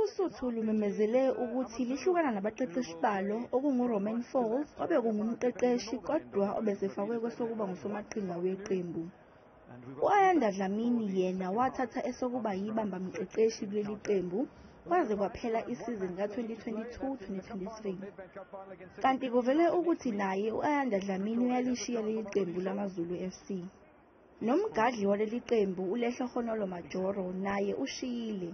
uSuthu lumemezele ukuthi lihlukana nabaqeqeshi balo okungu-U-Romain Folz obekungumqeqeshi kodwa obesefakwe kwesokuba ngusomaqhinga weqembu. U-Ayanda Dlamini yena wathatha esokuba yibamba mqeqeshi kuleli qembu kwaze kwaphela isizini ka-2022-2023. Kanti kuvele ukuthi naye u-Ayanda Dlamini uyalishiya leli qembu lamaZulu FC. Nomgadli waleli qembu uLehle Khonolo Majoro naye ushiyile.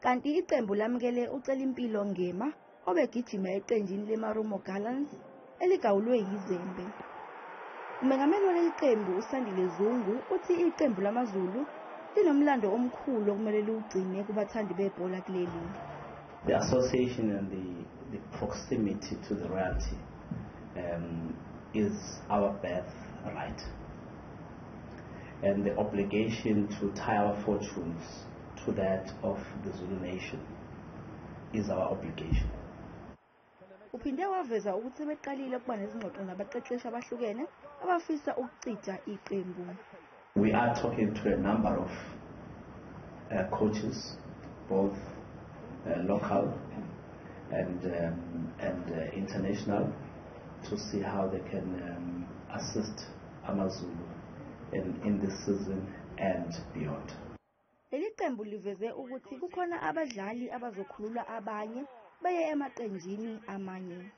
Kanti iqembu lamukele uCelimpilo Ngema obegijima eqenjini leMarumo Gallants eligawulwe yiZembe. Umengameli waleli qembu uSandile Zungu uthi iqembu lamaZulu linomlando omkhulu okumele liwugcine kubathandi bebhola kuleli. The association and the proximity to the royalty is our birthright, and the obligation to tie our fortunes to that of the Zulu nation is our obligation. Uphinde waveza ukuthi beqalile ukuba nezingxoxo nabaqeqeshi abahlukene abafisa ukucija iqembu. We are talking to a number of coaches, both local and international, to see how they can assist AmaZulu in this season and beyond. Leli qembu liveze ukuthi kukhona abadlali abazokhulula abanye baye emaqenjini amanye.